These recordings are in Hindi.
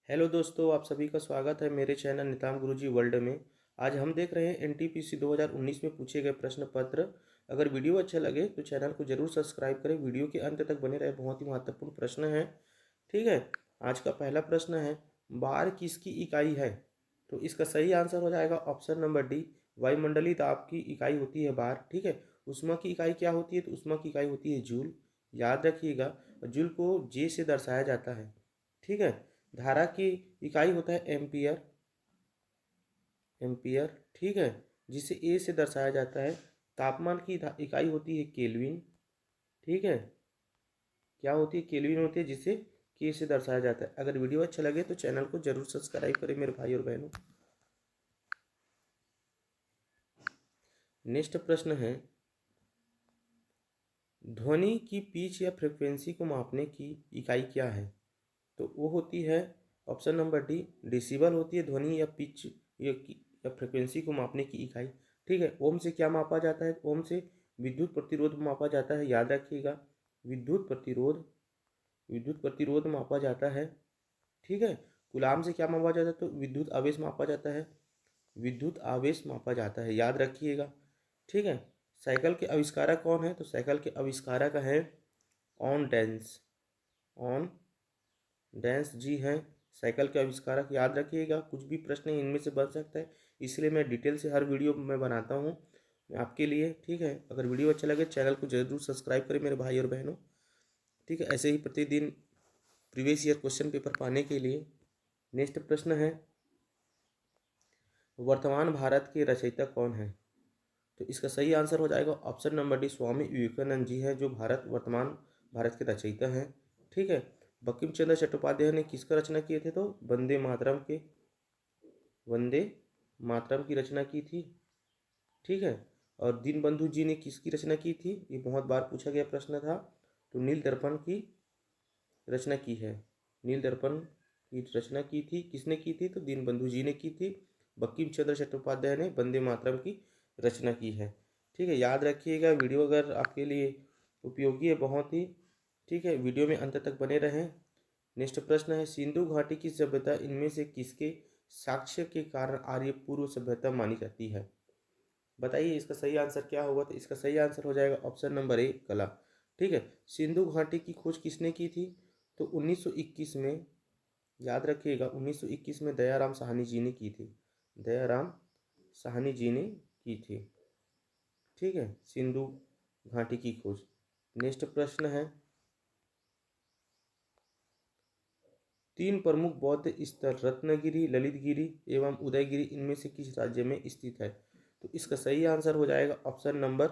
हेलो दोस्तों, आप सभी का स्वागत है मेरे चैनल निताम गुरुजी वर्ल्ड में। आज हम देख रहे हैं एनटीपीसी 2019 में पूछे गए प्रश्न पत्र। अगर वीडियो अच्छा लगे तो चैनल को जरूर सब्सक्राइब करें, वीडियो के अंत तक बने रहे, बहुत ही महत्वपूर्ण प्रश्न है। ठीक है। आज का पहला प्रश्न है, बार किसकी इकाई है? तो इसका सही आंसर हो जाएगा ऑप्शन नंबर डी, वायुमंडलीय दाब की इकाई होती है बार। ठीक है। उष्मा की इकाई क्या होती है? तो उष्मा की इकाई होती है जूल। याद रखिएगा, जूल को जे से दर्शाया जाता है। ठीक है। धारा की इकाई होता है एम्पियर। एम्पियर, ठीक है, जिसे ए से दर्शाया जाता है। तापमान की इकाई होती है केल्विन। ठीक है। क्या होती है? केल्विन होती है, जिसे के से दर्शाया जाता है। अगर वीडियो अच्छा लगे तो चैनल को जरूर सब्सक्राइब करें मेरे भाई और बहनों। नेक्स्ट प्रश्न है, ध्वनि की पिच या फ्रिक्वेंसी को मापने की इकाई क्या है? तो वो होती है ऑप्शन नंबर डी, डेसिबल होती है ध्वनि या पिच या फ्रिक्वेंसी को मापने की इकाई। ठीक है। ओम से क्या मापा जाता है? ओम से विद्युत प्रतिरोध मापा जाता है। याद रखिएगा, विद्युत प्रतिरोध, विद्युत प्रतिरोध मापा जाता है। ठीक है। कूलाम से क्या मापा जाता है? तो विद्युत आवेश मापा जाता है। विद्युत आवेश मापा जाता है, याद रखिएगा। ठीक है। साइकिल के आविष्कारक कौन है? तो साइकिल के आविष्कारक है ऑन डेंस। ऑन डेंस जी हैं साइकिल के आविष्कारक। याद रखिएगा, कुछ भी प्रश्न इनमें से बन सकता है, इसलिए मैं डिटेल से हर वीडियो में बनाता हूँ आपके लिए। ठीक है। अगर वीडियो अच्छा लगे चैनल को जरूर सब्सक्राइब करें मेरे भाई और बहनों। ठीक है। ऐसे ही प्रतिदिन प्रीवियस ईयर क्वेश्चन पेपर पाने के लिए। नेक्स्ट प्रश्न है, वर्तमान भारत के रचयिता कौन है? तो इसका सही आंसर हो जाएगा option number D, Swami Vivekananda ji है, जो वर्तमान भारत के रचयिता हैं। ठीक है। बंकिम चंद्र चट्टोपाध्याय ने किसका रचना किए थे? तो वंदे मातरम की रचना की थी। ठीक है। और दीनबंधु जी ने किसकी रचना की थी? ये बहुत बार पूछा गया प्रश्न था। तो नील दर्पण की रचना की है। नील दर्पण की रचना की थी, किसने की थी? तो दीनबंधु जी ने की थी। बंकिम चंद्र चट्टोपाध्याय ने वंदे मातरम की रचना की है। ठीक है। याद रखिएगा, वीडियो अगर आपके लिए उपयोगी है बहुत ही। ठीक है, वीडियो में अंत तक बने रहें। नेक्स्ट प्रश्न है, सिंधु घाटी की सभ्यता इनमें से किसके साक्ष्य के कारण आर्य पूर्व सभ्यता मानी जाती है? बताइए इसका सही आंसर क्या होगा? तो इसका सही आंसर हो जाएगा ऑप्शन नंबर ए, कला। ठीक है। सिंधु घाटी की खोज किसने की थी? तो 1921 में, याद रखिएगा 1921 में दयाराम साहनी जी ने की थी। दयाराम साहनी जी ने की थी। ठीक है, सिंधु घाटी की खोज। नेक्स्ट प्रश्न है, तीन प्रमुख बौद्ध स्थल रत्नगिरी, ललितगिरी एवं उदयगिरी इनमें से किस राज्य में स्थित है? तो इसका सही आंसर हो जाएगा ऑप्शन नंबर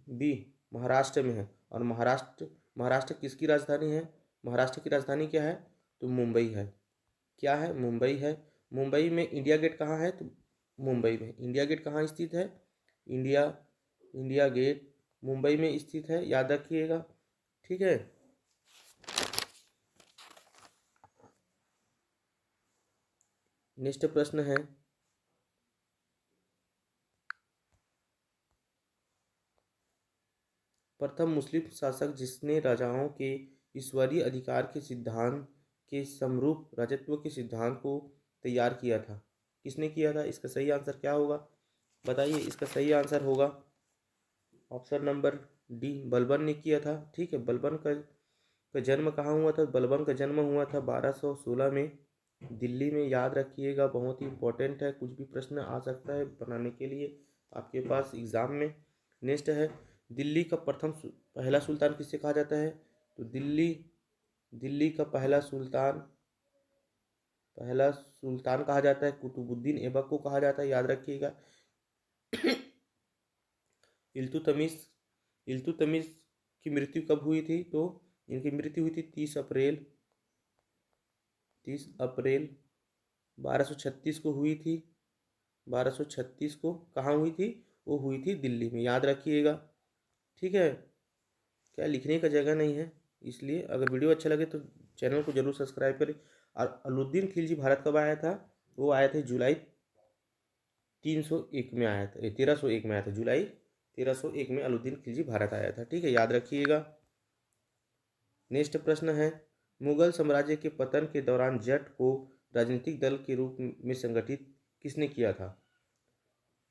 बी, महाराष्ट्र में है। और महाराष्ट्र किसकी राजधानी है? महाराष्ट्र की राजधानी क्या है? तो मुंबई है। क्या है? मुंबई है। मुंबई में इंडिया गेट कहाँ है? तो मुंबई में इंडिया गेट कहाँ स्थित है? इंडिया इंडिया गेट मुंबई में स्थित है, याद रखिएगा। ठीक है। नेक्स्ट प्रश्न है, प्रथम मुस्लिम शासक जिसने राजाओं के ईश्वरीय अधिकार के सिद्धांत के समरूप राजत्व के सिद्धांत को तैयार किया था, किसने किया था? इसका सही आंसर क्या होगा? बताइए। इसका सही आंसर होगा ऑप्शन नंबर डी, बलबन ने किया था। ठीक है। बलबन का जन्म कहाँ हुआ था? बलबन का जन्म हुआ था 1216 में दिल्ली में। याद रखिएगा, बहुत ही इंपॉर्टेंट है, कुछ भी प्रश्न आ सकता है बनाने के लिए आपके पास एग्जाम में। नेक्स्ट है, दिल्ली का पहला सुल्तान किसे कहा जाता है? तो दिल्ली का पहला सुल्तान कहा जाता है कुतुबुद्दीन ऐबक को कहा जाता है, याद रखिएगा। इल्तुतमिश इल्तुतमिश की मृत्यु कब हुई थी? तो इनकी मृत्यु हुई थी 30 अप्रैल 1236 को हुई थी। 1236 को कहाँ हुई थी? वो हुई थी दिल्ली में, याद रखिएगा। ठीक है। क्या लिखने का जगह नहीं है, इसलिए अगर वीडियो अच्छा लगे तो चैनल को जरूर सब्सक्राइब करें। और अलाउद्दीन खिलजी भारत कब आया था? वो आया था जुलाई 301 में आया था, 1301 में आया था। जुलाई 1301 में अलाउद्दीन खिलजी भारत आया था। ठीक है, याद रखिएगा। नेक्स्ट प्रश्न है, मुगल साम्राज्य के पतन के दौरान जट को राजनीतिक दल के रूप में संगठित किसने किया था?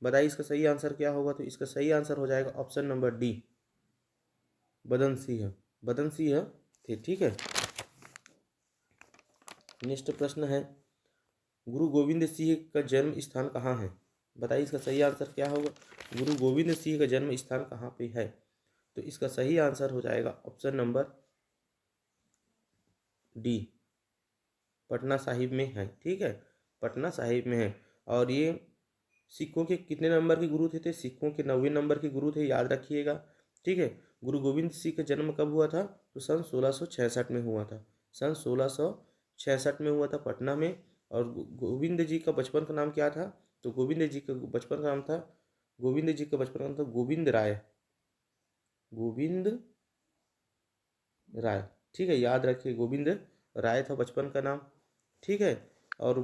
बताइए इसका सही आंसर क्या होगा। तो इसका सही आंसर हो जाएगा ऑप्शन नंबर डी, बदन सिंह। बदन सिंह थे। ठीक है। नेक्स्ट प्रश्न है, गुरु गोविंद सिंह का जन्म स्थान कहाँ है? बताइए इसका सही आंसर क्या होगा। गुरु गोविंद सिंह का जन्म स्थान कहाँ पे है? तो इसका सही आंसर हो जाएगा option number D, Patna Sahib में है। ठीक है, पटना साहिब में है। और ये सिखों के कितने नंबर के गुरु थे? सिखों के 90 नंबर के गुरु थे, याद रखिएगा। ठीक है। गुरु गोविंद सिंह का जन्म कब हुआ था? तो सन 1666 में हुआ था। सन 1666 में हुआ था पटना में। और गोविंद जी का बचपन का नाम क्या था? तो गोविंद जी का बचपन का नाम था, गोविंद जी का बचपन का नाम था गोविंद राय। गोविंद राय। ठीक है, याद रखिए, गोविंद राय था बचपन का नाम। ठीक है। और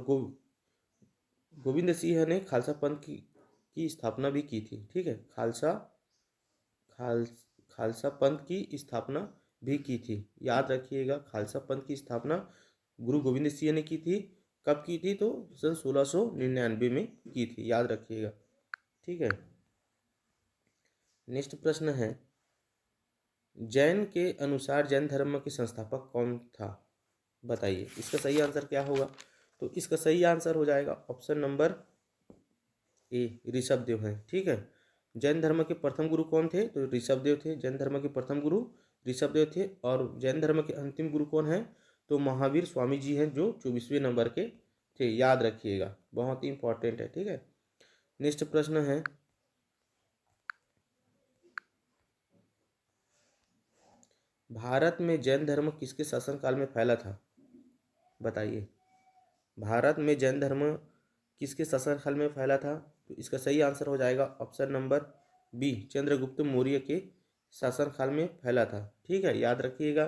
गोविंद सिंह ने खालसा पंथ की स्थापना भी की थी। ठीक है, खालसा पंथ की स्थापना भी की थी। याद रखिएगा, खालसा पंथ की स्थापना गुरु गोविंद सिंह ने की थी। कब की थी? तो सन 1699 में की थी, याद रखिएगा। ठीक है। नेक्स्ट प्रश्न है, जैन के अनुसार जैन धर्म के संस्थापक कौन था? बताइए इसका सही आंसर क्या होगा। तो इसका सही आंसर हो जाएगा ऑप्शन नंबर ए, ऋषभदेव है। ठीक है। जैन धर्म के प्रथम गुरु कौन थे? तो ऋषभदेव थे। जैन धर्म के प्रथम गुरु ऋषभदेव थे। और जैन धर्म के अंतिम गुरु कौन है? तो महावीर स्वामी जी हैं, जो 24वें नंबर के थे। याद रखिएगा, बहुत ही इंपॉर्टेंट है। ठीक है। नेक्स्ट प्रश्न है, भारत में जैन धर्म किसके शासनकाल में फैला था? बताइए, भारत में जैन धर्म किसके शासनकाल में फैला था? तो इसका सही आंसर हो जाएगा option number B, Chandragupta Maurya के शासनकाल में फैला था। ठीक है, याद रखिएगा।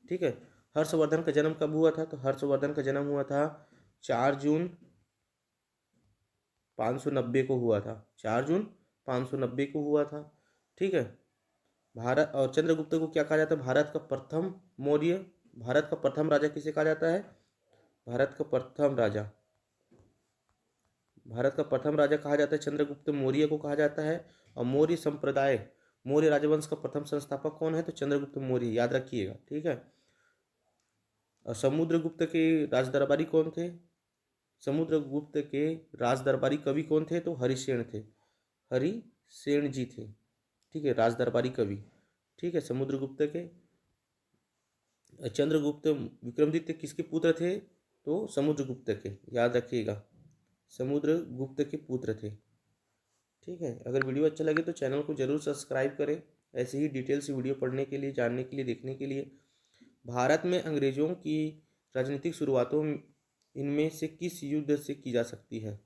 ठीक है। हर्षवर्धन का जन्म कब हुआ था? तो हर्षवर्धन का जन्म हुआ था 4 जून 590 को हुआ था। 4 जून 590 को हुआ था। ठीक है। भारत और चंद्रगुप्त को क्या कहा जाता है? भारत का प्रथम मौर्य। भारत का प्रथम राजा किसे कहा जाता है? भारत का प्रथम राजा, भारत का प्रथम राजा कहा जाता है चंद्रगुप्त मौर्य को कहा जाता है। और मौर्य संप्रदाय, मौर्य राजवंश का प्रथम संस्थापक कौन है? तो चंद्रगुप्त मौर्य, याद रखिएगा। ठीक है। और समुद्रगुप्त के राजदरबारी कौन थे? समुद्रगुप्त के राजदरबारी कवि कौन थे? तो हरिसेन थे। हरिसेन जी थे। ठीक है, राजदरबारी कवि। ठीक है। समुद्रगुप्त के, चंद्रगुप्त विक्रमादित्य किसके पुत्र थे? तो समुद्रगुप्त के, याद रखिएगा, समुद्रगुप्त के पुत्र थे। ठीक है। अगर वीडियो अच्छा लगे तो चैनल को जरूर सब्सक्राइब करें, ऐसे ही डिटेल से वीडियो पढ़ने के लिए, जानने के लिए, देखने के लिए। भारत में अंग्रेजों की राजनीतिक शुरुआतों इनमें से किस युद्ध से की जा सकती है?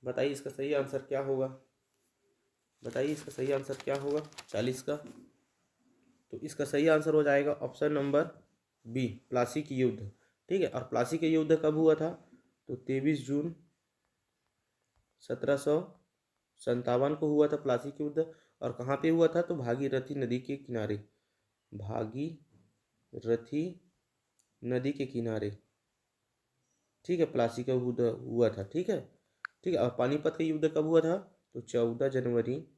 बताइए इसका सही आंसर क्या होगा। बताइए इसका सही आंसर क्या होगा 40 का। तो इसका सही आंसर हो जाएगा ऑप्शन नंबर बी, प्लासी की युद्ध। ठीक है। और प्लासी का युद्ध कब हुआ था? तो 23 जून 1757 को हुआ था प्लासी का युद्ध। और कहाँ पे हुआ था? तो भागीरथी नदी के किनारे। भागीरथी नदी के किनारे। ठीक है, प्लासी का युद्ध हुआ था। ठीक है। ठीक है। और पानीपत का युद्ध कब हुआ था? तो 14 जनवरी।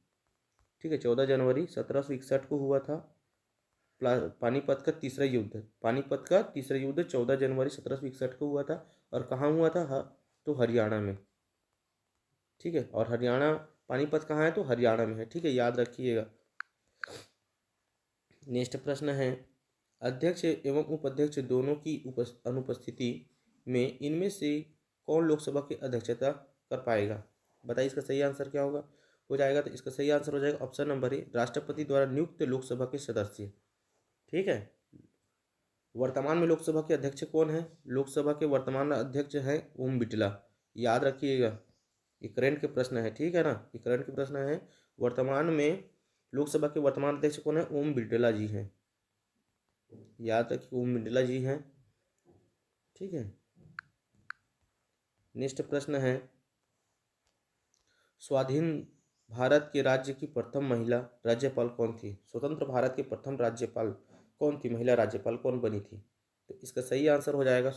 ठीक है, 14 जनवरी 1761 को हुआ था पानीपत का तीसरा युद्ध। पानीपत का तीसरा युद्ध 14 जनवरी 1761 को हुआ था। और कहाँ हुआ था? तो हरियाणा में। ठीक है। और हरियाणा, पानीपत कहाँ है? तो हरियाणा में है। ठीक है, याद रखिएगा। नेक्स्ट प्रश्न है, अध्यक्ष एवं उपाध्यक्ष दोनों की अनुपस्थिति में इनमें से कौन लोकसभा की अध्यक्षता कर पाएगा? बताइए इसका सही आंसर क्या होगा हो जाएगा। तो इसका सही आंसर हो जाएगा ऑप्शन नंबर ए, राष्ट्रपति द्वारा नियुक्त लोकसभा के सदस्य। ठीक है। वर्तमान में लोकसभा के अध्यक्ष कौन है? लोकसभा के वर्तमान अध्यक्ष हैं ओम बिरला। याद रखिएगा, ये करंट के प्रश्न है। ठीक है ना, ये करंट के प्रश्न है। वर्तमान में लोकसभा के वर्तमान अध्यक्ष कौन है? ओम बिरला जी हैं। याद रखिए, ओम बिरला जी हैं। ठीक है। नेक्स्ट प्रश्न है, स्वाधीन भारत के राज्य की प्रथम महिला राज्यपाल कौन थी? स्वतंत्र भारत के प्रथम राज्यपाल कौन थी? महिला राज्यपाल कौन बनी थी? तो इसका सही आंसर हो जाएगा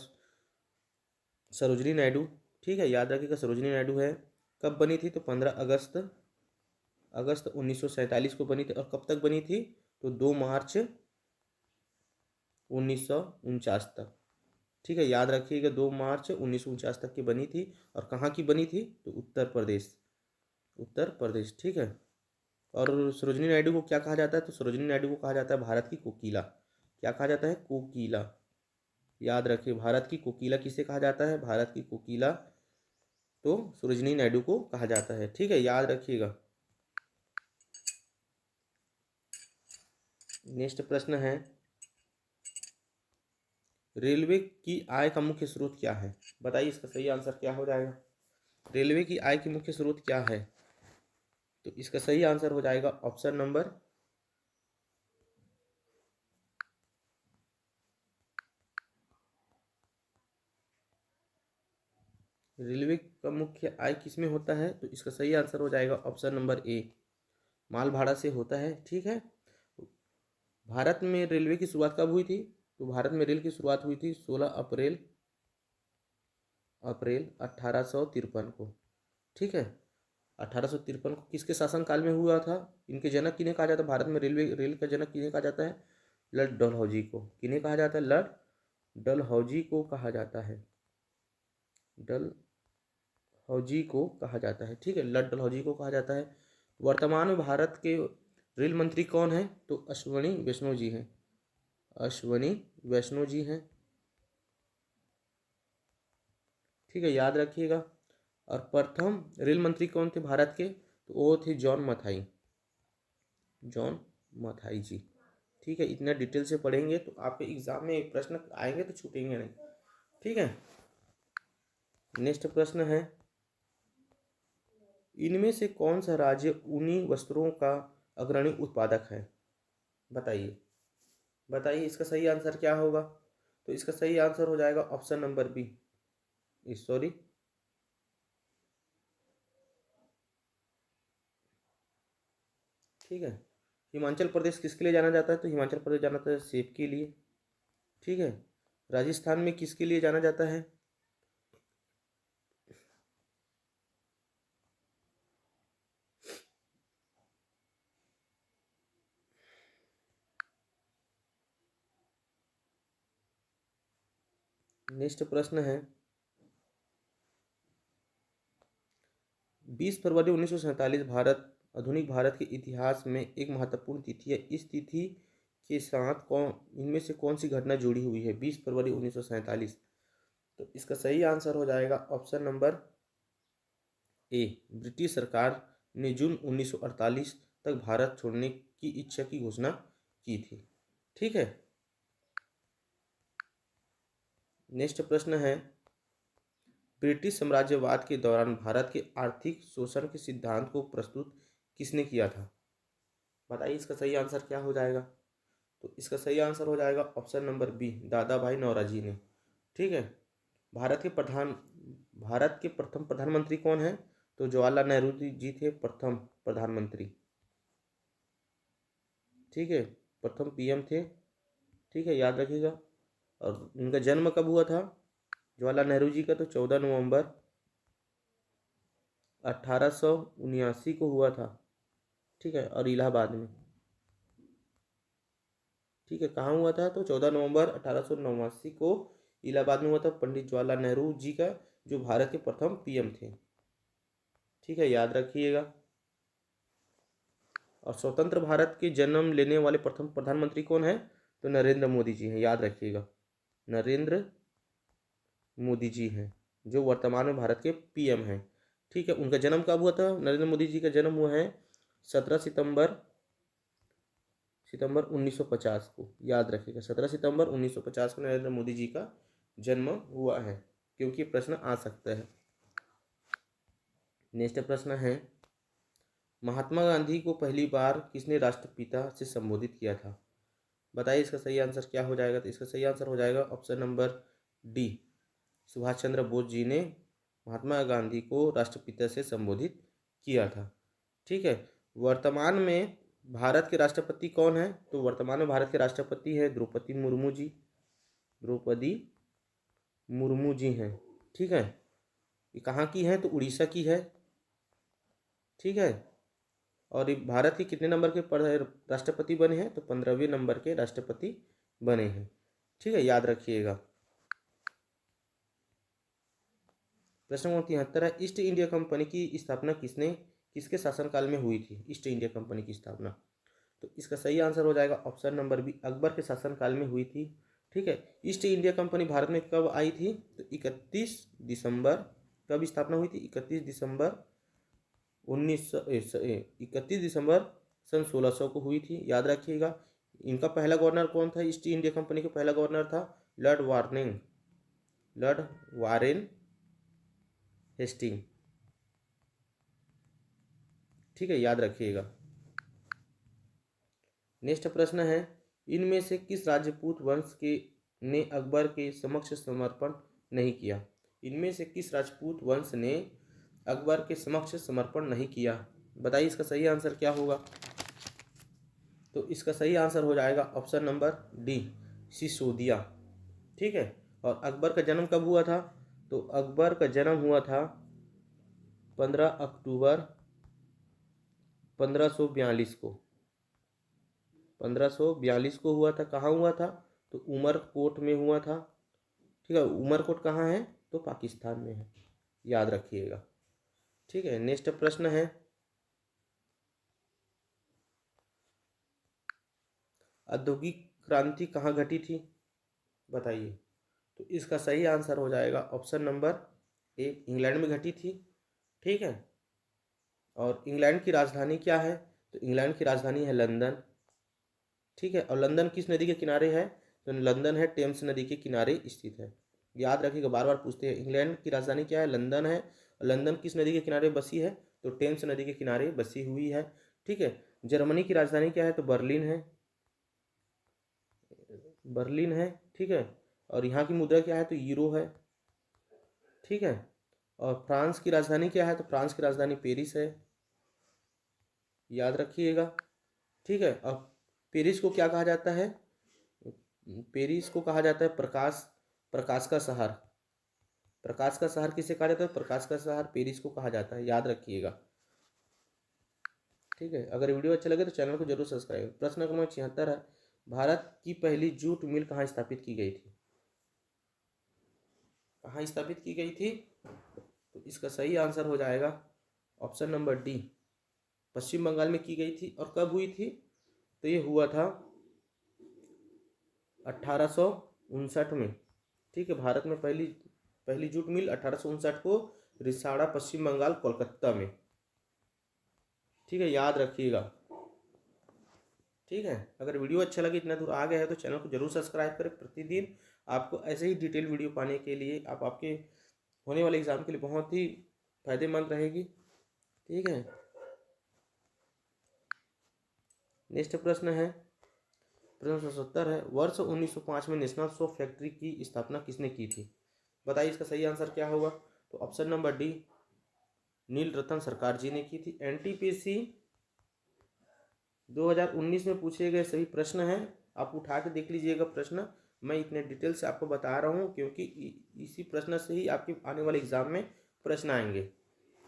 सरोजिनी नायडू। ठीक है, याद रखिएगा सरोजिनी नायडू है। कब बनी थी? तो 15 अगस्त 1947 को बनी थी। और कब तक बनी थी? तो 2 मार्च 1949 तक। ठीक है, याद रखिएगा 2 मार्च 1949 तक की बनी थी। और कहाँ की बनी थी? तो उत्तर प्रदेश, उत्तर प्रदेश। ठीक है। और सरोजिनी नायडू को क्या कहा जाता है? तो सरोजिनी नायडू को कहा जाता है भारत की कोकिला। क्या कहा जाता है? कोकिला। याद रखिए, भारत की कोकिला किसे कहा जाता है? भारत की कोकिला तो सरोजिनी नायडू को कहा जाता है। ठीक है, याद रखिएगा। नेक्स्ट प्रश्न है, रेलवे की आय का मुख्य स्रोत क्या है? बताइए इसका सही आंसर क्या हो जाएगा। रेलवे की आय की मुख्य स्रोत क्या है? तो इसका सही आंसर हो जाएगा ऑप्शन नंबर रेलवे का मुख्य आय किसमें होता है? तो इसका सही आंसर हो जाएगा ऑप्शन नंबर ए, माल भाड़ा से होता है। ठीक है। भारत में रेलवे की शुरुआत कब हुई थी? तो भारत में रेल की शुरुआत हुई थी 16 अप्रैल 1853 को। ठीक है, 1853 को किसके शासनकाल में हुआ था? इनके जनक किन्हें कहा जाता है? भारत में रेल का जनक किन्हें कहा जाता है? लॉर्ड डलहौजी को। किन्हें कहा जाता है? लॉर्ड डलहौजी को कहा जाता है। डलहौजी को कहा जाता है। ठीक है, लॉर्ड डलहौजी को कहा जाता है। वर्तमान में भारत के रेल मंत्री कौन है? तो अश्विनी वैष्णव जी हैं। अश्विनी वैष्णव जी हैं। ठीक है, याद रखिएगा। और प्रथम रेल मंत्री कौन थे भारत के? तो वो थे जॉन मथाई, जॉन मथाई जी। ठीक है, इतना डिटेल से पढ़ेंगे तो आपके एग्जाम में एक प्रश्न आएंगे तो छूटेंगे नहीं। ठीक है। नेक्स्ट प्रश्न है, इनमें से कौन सा राज्य ऊनी वस्त्रों का अग्रणी उत्पादक है? बताइए, बताइए इसका सही आंसर क्या होगा। तो इसका सही आंसर हो जाएगा ऑप्शन नंबर बी, सॉरी, ठीक है। हिमाचल प्रदेश किसके लिए जाना जाता है? तो हिमाचल प्रदेश जाना जाता है सेब के लिए। ठीक है। राजस्थान में किसके लिए जाना जाता है? नेक्स्ट प्रश्न है, 20 फरवरी 1947 आधुनिक भारत के इतिहास में एक महत्वपूर्ण तिथि है। इस तिथि के साथ कौन इनमें से कौन सी घटना जुड़ी हुई है? 20 फरवरी 1947। तो इसका सही आंसर हो जाएगा ऑप्शन नंबर ए, ब्रिटिश सरकार ने जून 1948 तक भारत छोड़ने की इच्छा की घोषणा की थी। ठीक है। नेक्स्ट प्रश्न है, ब्रिटिश साम्राज्यवाद के दौरान भारत के आर्थिक शोषण के सिद्धांत को प्रस्तुत किसने किया था? बताइए इसका सही आंसर क्या हो जाएगा। तो इसका सही आंसर हो जाएगा ऑप्शन नंबर बी, दादा भाई नौरोजी ने। ठीक है। भारत के प्रधान भारत के प्रथम प्रधानमंत्री कौन है? तो जवाहरलाल नेहरू जी थे प्रथम प्रधानमंत्री। ठीक है, प्रथम पीएम थे। ठीक है, याद रखिएगा। और इनका जन्म कब हुआ था जवाहरलाल नेहरू जी का? तो 14 नवंबर 1879 को हुआ था। ठीक है, और इलाहाबाद में। ठीक है, कहाँ हुआ था? तो 14 नवंबर 1889 को इलाहाबाद में हुआ था, पंडित जवाहरलाल नेहरू जी का, जो भारत के प्रथम पीएम थे। ठीक है, याद रखिएगा। और स्वतंत्र भारत के जन्म लेने वाले प्रथम प्रधानमंत्री कौन है? तो नरेंद्र मोदी जी हैं। याद रखिएगा, नरेंद्र मोदी जी हैं, जो वर्तमान में भारत के पीएम हैं। ठीक है, उनका जन्म कब हुआ था? नरेंद्र मोदी जी का जन्म हुआ है 17 सितंबर 1950 को। याद रखिएगा, 17 सितंबर 1950 को नरेंद्र मोदी जी का जन्म हुआ है, क्योंकि प्रश्न आ सकता है। नेक्स्ट प्रश्न है, महात्मा गांधी को पहली बार किसने राष्ट्रपिता से संबोधित किया था? बताइए इसका सही आंसर क्या हो जाएगा। तो इसका सही आंसर हो जाएगा option number D, Subhash Chandra Bose ji ने महात्मा गांधी को राष्ट्रपिता से संबोधित किया था। ठीक है। वर्तमान में भारत के राष्ट्रपति कौन है? तो वर्तमान में भारत के राष्ट्रपति है द्रौपदी मुर्मू जी। द्रौपदी मुर्मू जी हैं। ठीक है, ये कहाँ की हैं? तो उड़ीसा की है। ठीक है, और ये भारत के कितने नंबर के राष्ट्रपति बने हैं? तो 15वें नंबर के राष्ट्रपति बने हैं। ठीक है, याद रखिएगा। प्रश्न नंबर 73 है, ईस्ट इंडिया कंपनी की स्थापना किसके शासनकाल में हुई थी? ईस्ट इंडिया कंपनी की स्थापना, तो इसका सही आंसर हो जाएगा ऑप्शन नंबर बी, अकबर के शासनकाल में हुई थी। ठीक है, ईस्ट इंडिया कंपनी भारत में कब आई थी? तो 31 दिसंबर, कब स्थापना हुई थी? 31 दिसंबर 1600 को हुई थी। याद रखिएगा। इनका पहला गवर्नर कौन था? ईस्ट इंडिया कंपनी का पहला गवर्नर था लॉर्ड वारेन हेस्टिंग। ठीक है, याद रखिएगा। नेक्स्ट प्रश्न है, इनमें से किस राजपूत वंश के ने अकबर के समक्ष समर्पण नहीं किया? इनमें से किस राजपूत वंश ने अकबर के समक्ष समर्पण नहीं किया? बताइए इसका सही आंसर क्या होगा? तो इसका सही आंसर हो जाएगा ऑप्शन नंबर डी, सिसोदिया। ठीक है, और अकबर का जन्म कब हुआ था? तो अकबर का जन्म हुआ था 15 अक्टूबर 1542 को। 1542 को हुआ था। कहाँ हुआ था? तो उमरकोट में हुआ था। ठीक है, उमरकोट कहाँ है? तो पाकिस्तान में है। याद रखिएगा। ठीक है, नेक्स्ट प्रश्न है, औद्योगिक क्रांति कहाँ घटी थी? बताइए। तो इसका सही आंसर हो जाएगा ऑप्शन नंबर ए, इंग्लैंड में घटी थी। ठीक है, और इंग्लैंड की राजधानी क्या है? तो इंग्लैंड की राजधानी है लंदन। ठीक है, और लंदन किस नदी के किनारे है? तो लंदन है टेम्स नदी के किनारे स्थित है। याद रखिएगा, बार बार पूछते हैं। इंग्लैंड की राजधानी क्या है? लंदन है। और लंदन किस नदी के किनारे बसी है? तो टेम्स नदी के किनारे बसी हुई है। ठीक है, जर्मनी की राजधानी क्या है? तो बर्लिन है। बर्लिन है। ठीक है, और यहाँ की मुद्रा क्या है? तो यूरो है। ठीक है, और फ्रांस की राजधानी क्या है? तो फ्रांस की राजधानी पेरिस है। याद रखिएगा। ठीक है, अब पेरिस को क्या कहा जाता है? पेरिस को कहा जाता है प्रकाश का शहर। प्रकाश का शहर किसे कहा जाता है? प्रकाश का शहर पेरिस को कहा जाता है। याद रखिएगा। ठीक है, अगर वीडियो अच्छा लगे तो चैनल को जरूर सब्सक्राइब। प्रश्न नंबर 76 है, भारत की पहली जूट मिल कहाँ स्थापित की गई थी? कहाँ स्थापित की गई थी? तो इसका सही आंसर हो जाएगा ऑप्शन नंबर डी, पश्चिम बंगाल में की गई थी। और कब हुई थी? तो ये हुआ था 1859 में। ठीक है, भारत में पहली पहली जूट मिल 1859 को रिसाड़ा, पश्चिम बंगाल, कोलकाता में। ठीक है, याद रखिएगा। ठीक है, अगर वीडियो अच्छा लगे, इतना दूर आ गया है तो चैनल को जरूर सब्सक्राइब करें। प्रतिदिन आपको ऐसे ही डिटेल वीडियो पाने के लिए आपके होने वाले एग्जाम के लिए बहुत ही फायदेमंद रहेगी। ठीक है, नेक्स्ट प्रश्न है, प्रश्न 77 है, वर्ष 1905 में नेशनल सोप फैक्ट्री की स्थापना किसने की थी? बताइए इसका सही आंसर क्या होगा? तो ऑप्शन नंबर डी, नील रतन सरकार जी ने की थी। एनटीपीसी 2019 में पूछे गए सभी प्रश्न हैं, आप उठा के देख लीजिएगा प्रश्न। मैं इतने डिटेल से आपको बता रहा हूँ क्योंकि इसी प्रश्न से ही आपके आने वाले एग्जाम में प्रश्न आएंगे।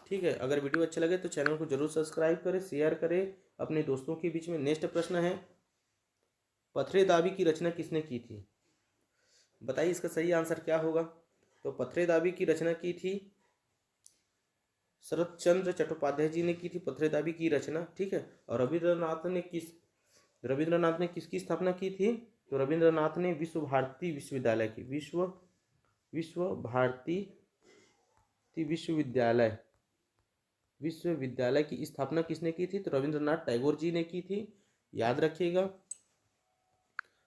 ठीक है, अगर वीडियो अच्छा लगे तो चैनल को जरूर सब्सक्राइब करें, शेयर करें अपने दोस्तों के बीच में। नेक्स्ट प्रश्न है, पथरेदावी की रचना किसने की थी? बताइए इसका सही आंसर क्या होगा? तो पथरेदावी की रचना की थी शरत चंद्र चट्टोपाध्याय जी ने की थी पथरेदावी की रचना। ठीक है, और रविंद्रनाथ ने किसकी स्थापना की थी? तो रविंद्रनाथ ने विश्व भारती विश्वविद्यालय की विश्व भारती विश्वविद्यालय की स्थापना किसने की थी? तो रविंद्रनाथ टैगोर जी ने की थी। याद रखिएगा।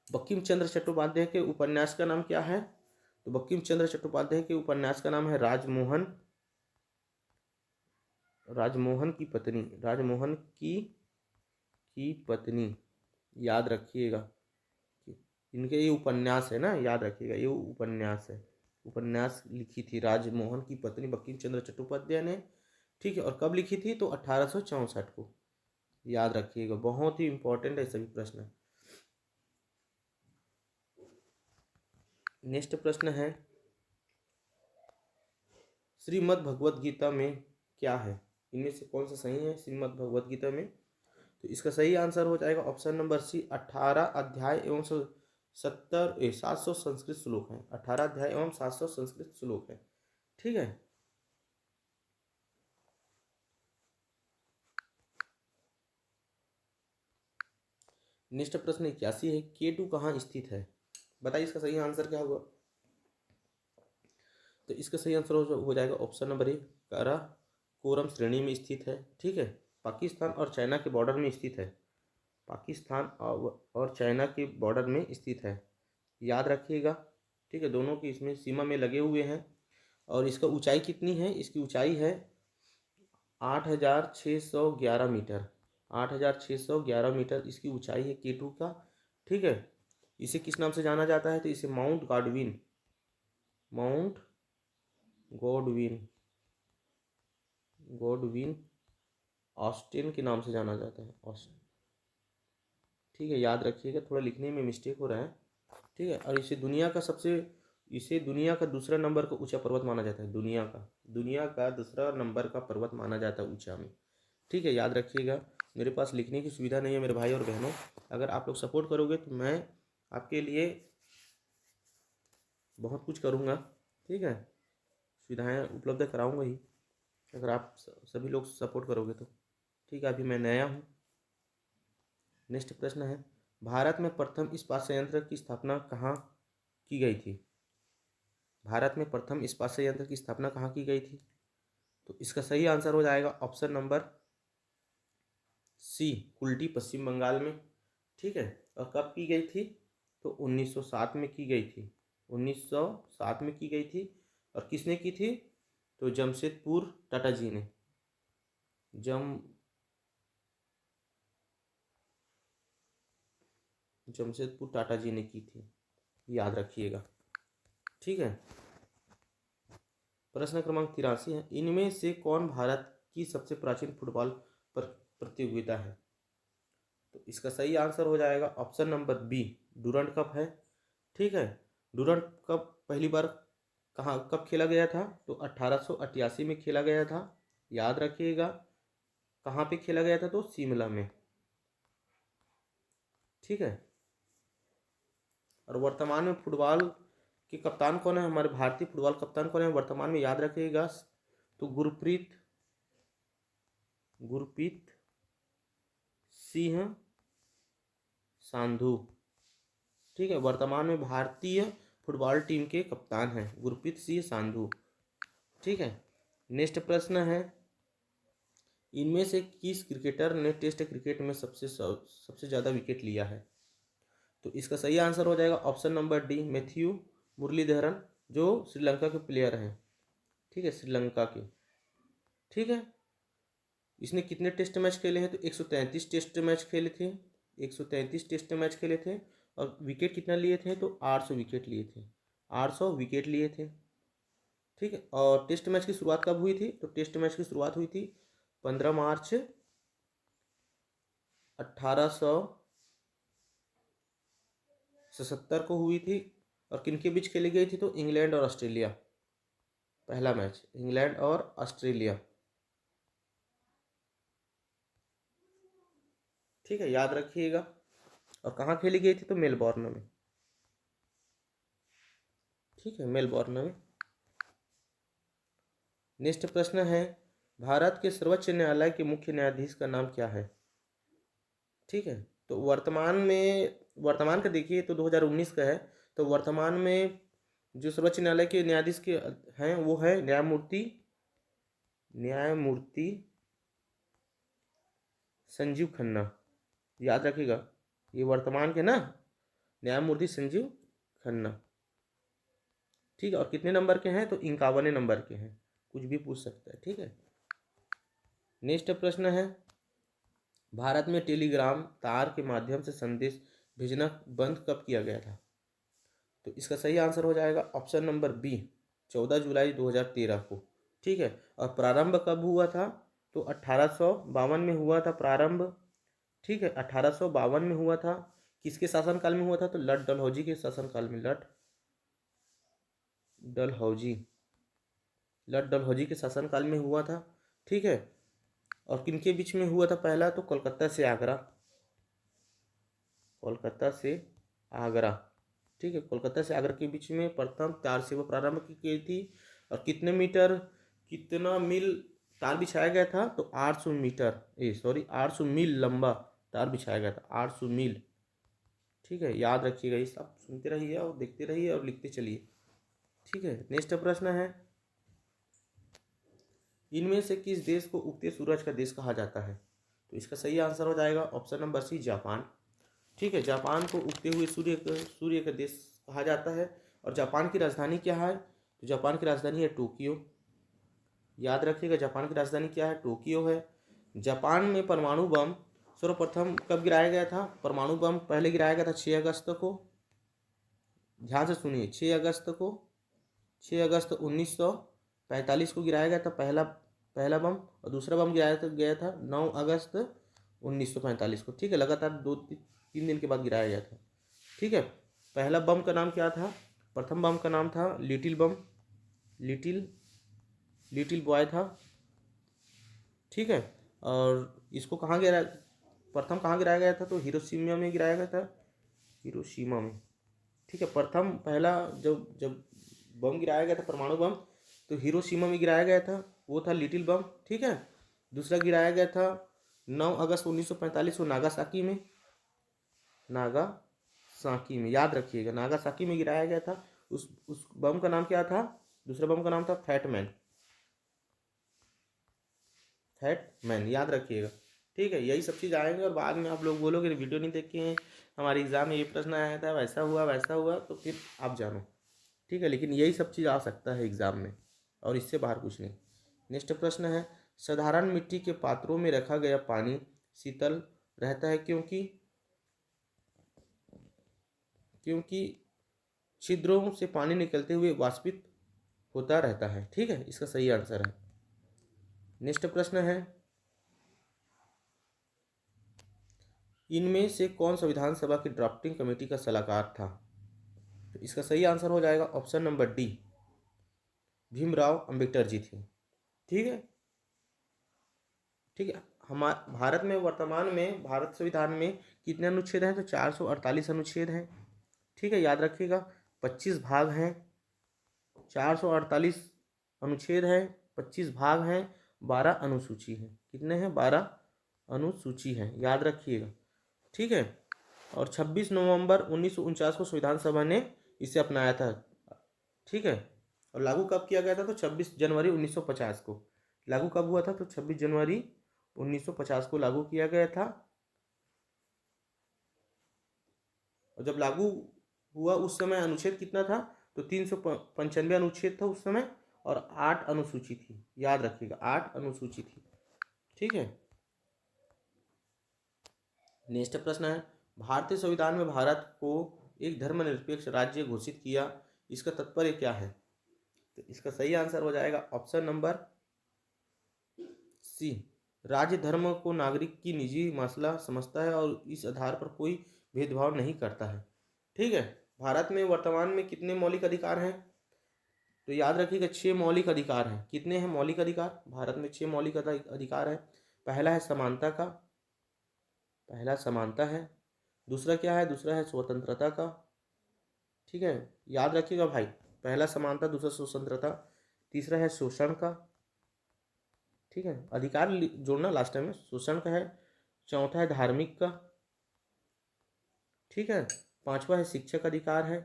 बंकिम चंद्र चट्टोपाध्याय के उपन्यास का नाम क्या है? तो बंकिम चंद्र चट्टोपाध्याय के उपन्यास का नाम है राजमोहन की पत्नी। याद रखिएगा, इनके ये उपन्यास है ना, याद रखिएगा, ये उपन्यास है। उपन्यास लिखी थी राजमोहन की पत्नी बंकिम चंद्र चट्टोपाध्याय ने। ठीक है, और कब लिखी थी? तो 1864 को। याद रखिएगा, बहुत ही इंपॉर्टेंट है सभी प्रश्न। नेक्स्ट प्रश्न है, श्रीमद् भगवत गीता में क्या है? इनमें से कौन सा सही है श्रीमद् भगवत गीता में? तो इसका सही आंसर हो जाएगा ऑप्शन नंबर सी, 18 अध्याय एवं 700 संस्कृत श्लोक हैं। 18 अध्याय एवं 700 संस्कृत श्लोक है। ठीक है। नेक्स्ट प्रश्न 81 है, केटू कहाँ स्थित है? बताइए इसका सही आंसर क्या होगा? तो इसका सही आंसर हो जाएगा ऑप्शन नंबर ए, काराकोरम श्रेणी में स्थित है। ठीक है। पाकिस्तान और चाइना के बॉर्डर में स्थित है। पाकिस्तान और चाइना के बॉर्डर में स्थित है, याद रखिएगा। ठीक है, दोनों की इसमें सीमा में लगे हुए हैं। और इसका ऊंचाई कितनी है? इसकी ऊंचाई है 8611 मीटर। 8611 मीटर इसकी ऊंचाई है केटू का। ठीक है। इसे किस नाम से जाना जाता है? तो इसे माउंट गॉडविन गॉडविन ऑस्टिन के नाम से जाना जाता है, ऑस्टिन। ठीक है, याद रखिएगा, थोड़ा लिखने में मिस्टेक हो रहा है। ठीक है। और इसे दुनिया का दूसरा नंबर का ऊंचा पर्वत माना जाता है। दुनिया का दूसरा नंबर का पर्वत माना जाता है ऊंचा में। ठीक है, याद रखिएगा। मेरे पास लिखने की सुविधा नहीं है मेरे भाई और बहनों। अगर आप लोग सपोर्ट करोगे तो मैं आपके लिए बहुत कुछ करूँगा। ठीक है, सुविधाएं उपलब्ध कराऊंगा ही, अगर आप सभी लोग सपोर्ट करोगे तो। ठीक है, अभी मैं नया हूँ। नेक्स्ट प्रश्न है, भारत में प्रथम इस्पात संयंत्र की स्थापना कहाँ की गई थी? भारत में प्रथम इस्पात संयंत्र की स्थापना कहाँ की गई थी? तो इसका सही आंसर हो जाएगा ऑप्शन नंबर सी, कुल्टी, पश्चिम बंगाल में। ठीक है। और कब की गई थी? तो 1907 में की गई थी। 1907 में की गई थी। और किसने की थी? तो जमशेदपुर टाटा जी ने। जमशेदपुर टाटा जी ने की थी, याद रखिएगा। ठीक है। प्रश्न क्रमांक 83 है, इनमें से कौन भारत की सबसे प्राचीन फुटबॉल प्रतियोगिता है? तो इसका सही आंसर हो जाएगा option number B, Durand cup है। ठीक है। डूरंड कप पहली बार कब खेला गया था? तो 1888 में खेला गया था, याद रखिएगा। कहाँ पे खेला गया था? तो शिमला में। ठीक है। और वर्तमान में फुटबॉल के कप्तान कौन है? हमारे भारतीय फुटबॉल कप्तान कौन है वर्तमान में? याद रखिएगा। तो गुरप्रीत सिंह संधू। ठीक है, वर्तमान में भारतीय फुटबॉल टीम के कप्तान हैं गुरप्रीत सिंह संधू। ठीक है। नेक्स्ट प्रश्न है, इनमें से किस क्रिकेटर ने टेस्ट क्रिकेट में सबसे ज़्यादा विकेट लिया है? तो इसका सही आंसर हो जाएगा option number D, Matthew Muralitharan, जो श्रीलंका के प्लेयर हैं। ठीक है, श्रीलंका के। ठीक है। इसने कितने टेस्ट मैच खेले हैं? तो 133 टेस्ट मैच खेले थे। 133 टेस्ट मैच खेले थे। और विकेट कितना लिए थे? तो 800 विकेट लिए थे। 800 विकेट लिए थे। ठीक है। और टेस्ट मैच की शुरुआत कब हुई थी? तो टेस्ट मैच की शुरुआत हुई थी 15 मार्च 1877 को हुई थी। और किनके बीच खेली गई थी? तो इंग्लैंड और ऑस्ट्रेलिया। पहला मैच इंग्लैंड और ऑस्ट्रेलिया। ठीक है, याद रखिएगा। और कहाँ खेली गई थी? तो मेलबॉर्न में। ठीक है, मेलबॉर्न में। नेक्स्ट प्रश्न है, भारत के सर्वोच्च न्यायालय के मुख्य न्यायाधीश का नाम क्या है? ठीक है। तो वर्तमान का देखिए तो 2019 का है। तो वर्तमान में जो सर्वोच्च न्यायालय के न्यायाधीश के हैं वो है न्यायमूर्ति संजीव खन्ना। याद रखिएगा, ये वर्तमान के ना, न्यायमूर्ति संजीव खन्ना। ठीक है। और कितने नंबर के हैं? तो 51 नंबर के हैं, कुछ भी पूछ सकता है। ठीक है। नेक्स्ट प्रश्न है, भारत में टेलीग्राम तार के माध्यम से संदेश भेजना बंद कब किया गया था? तो इसका सही आंसर हो जाएगा ऑप्शन नंबर बी, 14 जुलाई 2013 को। ठीक है। और प्रारंभ कब हुआ था? तो 1852 में हुआ था प्रारंभ। ठीक है, 1852 में हुआ था। किसके शासनकाल में हुआ था? तो लॉर्ड डलहौजी के शासनकाल में। डलहौजी, लॉर्ड डलहौजी के शासनकाल में हुआ था। ठीक है, और किनके बीच में हुआ था पहला? तो कोलकाता से आगरा, कोलकाता से आगरा। ठीक है, कोलकाता से आगरा के बीच में प्रथम तार सेवा प्रारंभ की गई थी। और कितने मीटर, कितना मील तार बिछाया गया था? तो 800 मीटर, 800 मील लंबा तार बिछाया गया था, 800 मील। ठीक है, याद रखिएगा, ये सब सुनते रहिए और देखते रहिए और लिखते चलिए। ठीक है, नेक्स्ट प्रश्न है, इनमें से किस देश को उगते सूरज का देश कहा जाता है? तो इसका सही आंसर हो जाएगा ऑप्शन नंबर सी, जापान। ठीक है, जापान को उगते हुए सूर्य का देश कहा जाता है। और जापान की राजधानी क्या है? तो जापान की राजधानी है टोक्यो। याद रखिएगा, जापान की राजधानी क्या है? टोक्यो है। जापान में परमाणु बम सर्वप्रथम कब गिराया गया था? परमाणु बम पहले गिराया गया था 6 अगस्त को। ध्यान से सुनिए, 6 अगस्त को, 6 अगस्त 1945 को गिराया गया था पहला पहला बम। और दूसरा बम गया था 9 अगस्त 1945 को। ठीक है, लगातार 2-3 दिन के बाद गिराया गया था। ठीक है, पहला बम का नाम क्या था? प्रथम बम का नाम था लिटिल बम, लिटिल बॉय था। ठीक है, और इसको कहाँ गिराया, प्रथम कहाँ गिराया गया था? तो हिरोशिमा में गिराया गया था, हिरोशिमा में। ठीक है, प्रथम पहला जब जब बम गिराया गया था परमाणु बम, तो हिरोशिमा में गिराया गया था, वो था लिटिल बम। ठीक है, दूसरा गिराया गया था 9 अगस्त 1945 को नागासाकी में, नागासाकी में, याद रखिएगा, नागासाकी में गिराया गया था। उस बम का नाम क्या था? दूसरा बम का नाम था फैटमैन, फैटमैन, याद रखिएगा। ठीक है, यही सब चीज़ आएंगे और बाद में आप लोग बोलोगे वीडियो नहीं देखे हैं, हमारे एग्जाम में ये प्रश्न आया था, वैसा हुआ वैसा हुआ, तो फिर आप जानो। ठीक है, लेकिन यही सब चीज़ आ सकता है एग्जाम में और इससे बाहर कुछ नहीं। नेक्स्ट प्रश्न है, साधारण मिट्टी के पात्रों में रखा गया पानी शीतल रहता है क्योंकि क्योंकि छिद्रों से पानी निकलते हुए वाष्पित होता रहता है। ठीक है, इसका सही आंसर है। नेक्स्ट प्रश्न है, इनमें से कौन संविधान सभा की ड्राफ्टिंग कमेटी का सलाहकार था? तो इसका सही आंसर हो जाएगा option number D, Bhimrao Ambedkar ji थे। ठीक है, ठीक है, हमारे भारत में वर्तमान में भारत संविधान में कितने अनुच्छेद हैं? तो 448 अनुच्छेद हैं। ठीक है, याद रखिएगा, 25 भाग हैं, 448 अनुच्छेद हैं, 25 भाग हैं, 12 अनुसूची हैं। कितने हैं? 12 अनुसूची हैं, याद रखिएगा। ठीक है, और 26 नवंबर 1949 को संविधान सभा ने इसे अपनाया था। ठीक है, और लागू कब किया गया था? तो 26 जनवरी 1950 को। लागू कब हुआ था? तो 26 जनवरी 1950 को लागू किया गया था। और जब लागू हुआ उस समय अनुच्छेद कितना था? तो 395 अनुच्छेद था उस समय, और 8 अनुसूची थी, याद रखिएगा, 8 अनुसूची थी। ठीक है, नेक्स्ट प्रश्न है, भारतीय संविधान में भारत को एक धर्मनिरपेक्ष राज्य घोषित किया, इसका तात्पर्य क्या है? तो इसका सही आंसर हो जाएगा ऑप्शन नंबर सी, राज्य धर्म को नागरिक की निजी मसला समझता है और इस आधार पर कोई भेदभाव नहीं करता है। ठीक है, भारत में वर्तमान में कितने मौलिक अधिकार हैं? तो याद रखिएगा, 6 मौलिक अधिकार हैं। कितने हैं मौलिक अधिकार? भारत में 6 मौलिक अधिकार है। पहला है समानता का, पहला समानता है। दूसरा क्या है? दूसरा है स्वतंत्रता का। ठीक है, याद रखिएगा भाई, पहला समानता, दूसरा स्वतंत्रता, तीसरा है शोषण का। ठीक है, अधिकार जोड़ना लास्ट टाइम में, शोषण का है। चौथा है धार्मिक का। ठीक है, पांचवा है शिक्षक अधिकार है,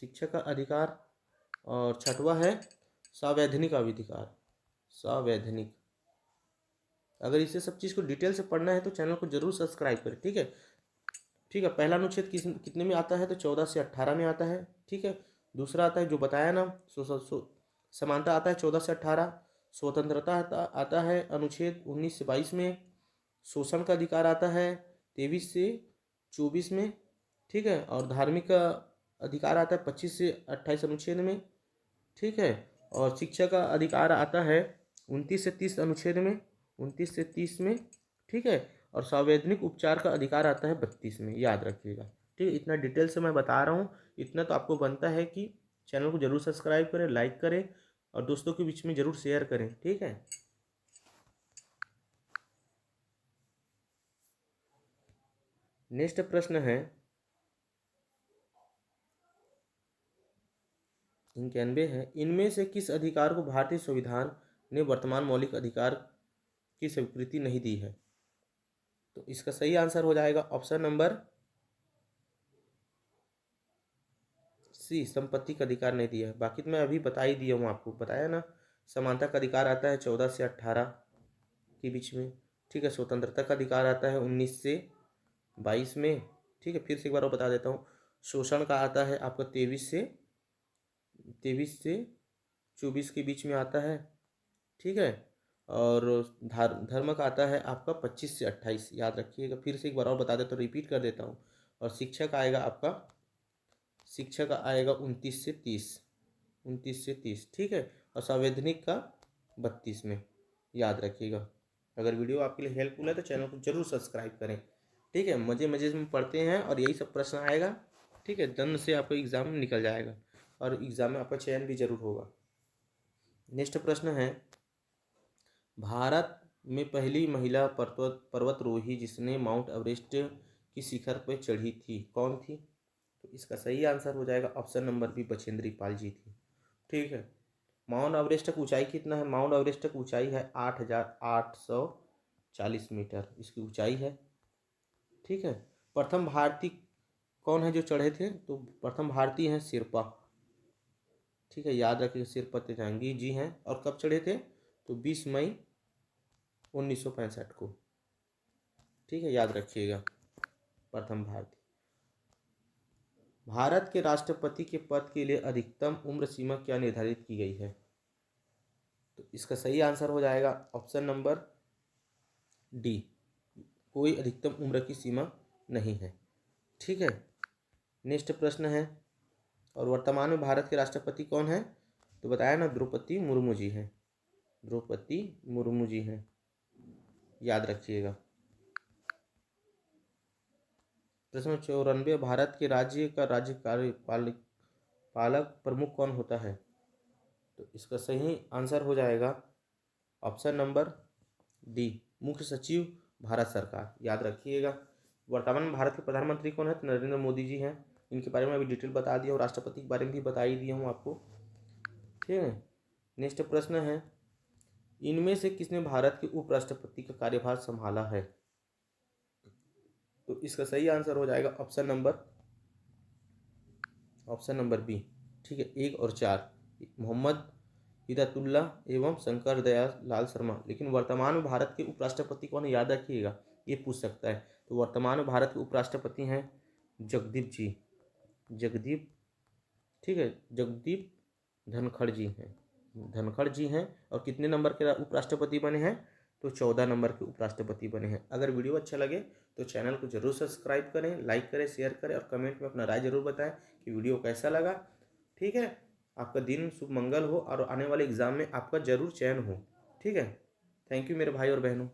शिक्षक का अधिकार। और छठवा है संवैधानिक अधिकार, संवैधानिक। अगर इसे सब चीज़ को डिटेल से पढ़ना है तो चैनल को जरूर सब्सक्राइब करें। ठीक है, ठीक है, पहला अनुच्छेद कितने में आता है? तो 14 से 18 में आता है। ठीक है, दूसरा आता है जो बताया ना, समानता आता है 14 से 18। स्वतंत्रता आता है अनुच्छेद 19 से 22 में। शोषण का अधिकार आता है 23 से 24 में। ठीक है, और धार्मिक का अधिकार आता है 25 से 28 अनुच्छेद में। ठीक है, और शिक्षा का अधिकार आता है 29 से 30 अनुच्छेद में, 29 से 30 में। ठीक है, और संवैधानिक उपचार का अधिकार आता है 32 में, याद रखिएगा। ठीक है, इतना डिटेल से मैं बता रहा हूँ, इतना तो आपको बनता है कि चैनल को जरूर सब्सक्राइब करें, लाइक करें और दोस्तों के बीच में जरूर शेयर करें। ठीक है। नेक्स्ट प्रश्न है 91 है, इनमें से किस अधिकार को भारतीय संविधान ने वर्तमान मौलिक अधिकार की स्वीकृति नहीं दी है? तो इसका सही आंसर हो जाएगा ऑप्शन नंबर सी, संपत्ति का अधिकार नहीं दिया है। बाकी तो मैं अभी बता ही दिया हूँ, आपको बताया ना। समानता का अधिकार आता है 14 से 18 के बीच में। ठीक है। स्वतंत्रता का अधिकार आता है 19 से 22 में। ठीक है। फिर से एक बार और बता देता हूँ। शोषण का आता है आपका 23 से 24 के बीच में आता है। ठीक है। और धर्म का आता है आपका 25 से 28, याद रखिएगा। फिर से एक बार और बता देता हूँ, रिपीट कर देता हूँ। और शिक्षक आएगा 29 से 30। ठीक है। और संवैधानिक का 32 में, याद रखिएगा। अगर वीडियो आपके लिए हेल्पफुल है तो चैनल को जरूर सब्सक्राइब करें। ठीक है। मज़े मज़े में पढ़ते हैं और यही सब प्रश्न आएगा। ठीक है। जल्द से आपको एग्ज़ाम में निकल जाएगा और एग्ज़ाम में आपका चयन भी जरूर होगा। नेक्स्ट प्रश्न है, भारत में पहली महिला पर्वतरोही जिसने माउंट एवरेस्ट की शिखर पर चढ़ी थी, कौन थी? तो इसका सही आंसर हो जाएगा option number B, Bachendri Pal ji थी। ठीक है। माउंट एवरेस्ट की ऊंचाई कितना है? माउंट एवरेस्ट की ऊंचाई है 8,840 मीटर इसकी ऊंचाई है। ठीक है। प्रथम भारतीय कौन है जो चढ़े थे? तो प्रथम भारतीय हैं शेरपा। ठीक है। याद रखिए, शेरपा तेजांगी जी हैं। और कब चढ़े थे? तो 20 मई 1965 को। ठीक है। याद रखिएगा, प्रथम भारतीय। भारत के राष्ट्रपति के पद के लिए अधिकतम उम्र सीमा क्या निर्धारित की गई है? तो इसका सही आंसर हो जाएगा ऑप्शन नंबर डी, कोई अधिकतम उम्र की सीमा नहीं है। ठीक है। नेक्स्ट प्रश्न है, और वर्तमान में भारत के राष्ट्रपति कौन है? तो बताया ना, द्रौपदी मुर्मू जी हैं। द्रौपदी मुर्मू जी हैं, याद रखिएगा। प्रश्न 94, भारत के राज्य का राज्य पालक प्रमुख कौन होता है? तो इसका सही आंसर हो जाएगा ऑप्शन नंबर डी, मुख्य सचिव भारत सरकार, याद रखिएगा। वर्तमान में भारत के प्रधानमंत्री कौन है? तो नरेंद्र मोदी जी हैं। इनके बारे में अभी डिटेल बता दिया और राष्ट्रपति के बारे में भी बता ही दिया हूँ आपको। ठीक है। नेक्स्ट प्रश्न है, इनमें से किसने भारत के उपराष्ट्रपति का कार्यभार संभाला है? तो इसका सही आंसर हो जाएगा ऑप्शन नंबर बी। ठीक है। 1 और 4, मोहम्मद हिदायतुल्ला एवं शंकर दयाल लाल शर्मा। लेकिन वर्तमान में भारत के उपराष्ट्रपति कौन है, याद रखिएगा, ये पूछ सकता है। तो वर्तमान में भारत के उपराष्ट्रपति हैं जगदीप जी, जगदीप। ठीक है। जगदीप धनखड़ जी हैं, धनखड़ जी हैं। और कितने नंबर के उपराष्ट्रपति बने हैं? तो 14 नंबर के उपराष्ट्रपति बने हैं। अगर वीडियो अच्छा लगे तो चैनल को जरूर सब्सक्राइब करें, लाइक करें, शेयर करें और कमेंट में अपना राय जरूर बताएं कि वीडियो कैसा लगा। ठीक है। आपका दिन शुभ मंगल हो और आने वाले एग्ज़ाम में आपका जरूर चयन हो। ठीक है। थैंक यू मेरे भाई और बहनों।